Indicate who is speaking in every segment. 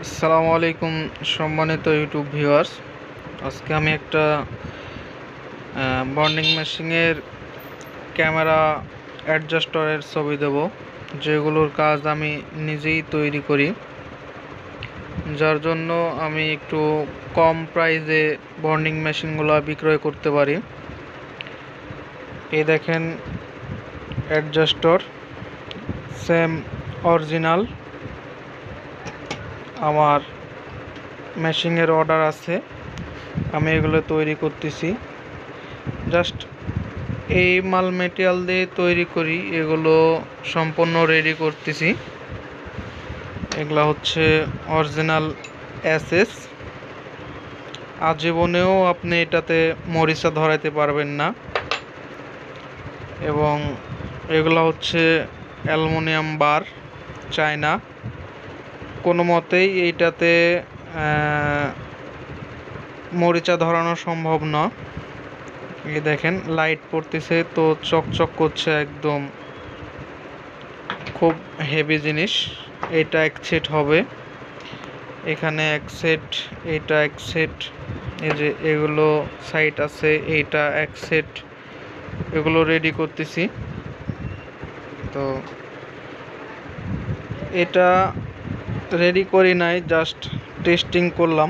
Speaker 1: আসসালামু আলাইকুম সম্মানিত ইউটিউব ভিউয়ার্স। আজকে আমি একটা বন্ডিং মেশিনের ক্যামেরা অ্যাডজাস্টরের ছবি দেব, যেগুলোর কাজ আমি নিজেই তৈরি করি, যার জন্য আমি একটু কম প্রাইসে বন্ডিং মেশিনগুলো বিক্রয় করতে পারি। এই দেখেন অ্যাডজাস্টর, সেম অরিজিনাল। আমার মেশিনের অর্ডার আছে, আমি এগুলো তৈরি করতেছি। জাস্ট এই মাল মেটেরিয়াল দিয়ে তৈরি করি, এগুলো সম্পূর্ণ রেডি করতেছি। এগুলো হচ্ছে অরিজিনাল এসএস। আজীবনেও আপনি এটাতে মরিচা ধরাইতে পারবেন না। এবং এগুলো হচ্ছে অ্যালুমিনিয়াম বার, চায়না। কোনো মতেই এইটাতে মরিচা ধরানো সম্ভব না। এই দেখেন লাইট পড়তেছে তো চকচক করছে, একদম খুব হেভি জিনিস। এটা এক সেট হবে, এখানে এক সেট, এটা এক সেট, এই যে এগুলো সাইট আছে, এইটা এক সেট। এগুলো রেডি করতেছি। তো এটা রেডি করি নাই, জাস্ট টেস্টিং করলাম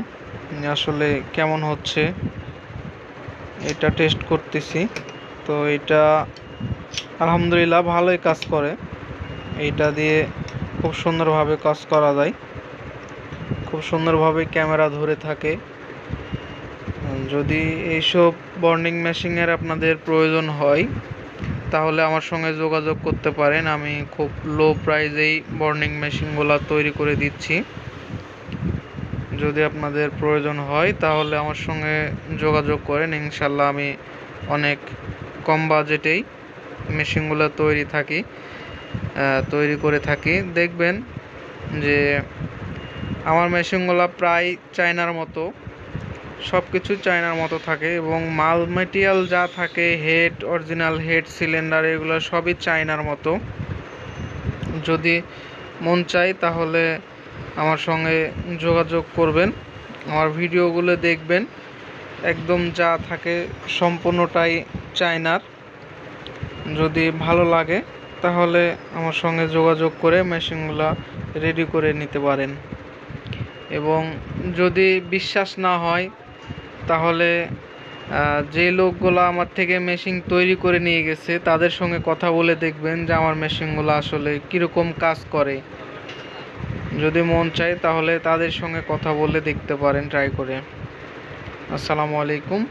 Speaker 1: আসলে কেমন হচ্ছে, এটা টেস্ট করতেছি। তো এটা আলহামদুলিল্লাহ ভালোই কাজ করে। এইটা দিয়ে খুব সুন্দরভাবে কাজ করা যায়, খুব সুন্দরভাবে ক্যামেরা ধরে থাকে। যদি এইসব বন্ডিং মেশিনের আপনাদের প্রয়োজন হয় তাহলে আমার সঙ্গে যোগাযোগ করতে পারেন। আমি খুব লো প্রাইসেই বন্ডিং মেশিনগুলো তৈরি করে দিচ্ছি। যদি আপনাদের প্রয়োজন হয় তাহলে আমার সঙ্গে যোগাযোগ করেন, ইনশাল্লাহ আমি অনেক কম বাজেটেই মেশিনগুলো তৈরি করে থাকি। দেখবেন যে আমার মেশিনগুলো প্রায় চায়নার মতো, সব কিছু চায়নার মতো থাকে এবং মাল মেটেরিয়াল যা থাকে, হেড, অরিজিনাল হেড, সিলিন্ডার, এগুলো সবই চায়নার মতো। যদি মন চায় তাহলে আমার সঙ্গে যোগাযোগ করবেন, আমার ভিডিওগুলো দেখবেন, একদম যা থাকে সম্পূর্ণটাই চায়নার। যদি ভালো লাগে তাহলে আমার সঙ্গে যোগাযোগ করে মেশিনগুলো রেডি করে নিতে পারেন। এবং যদি বিশ্বাস না হয় তাহলে যে লোকগুলো আমার থেকে মেশিন তৈরি করে নিয়ে গেছে তাদের সঙ্গে কথা বলে দেখবেন যে আমার মেশিনগুলো আসলে কীরকম কাজ করে। যদি মন চায় তাহলে তাদের সঙ্গে কথা বলে দেখতে পারেন, ট্রাই করে। আসসালামু আলাইকুম।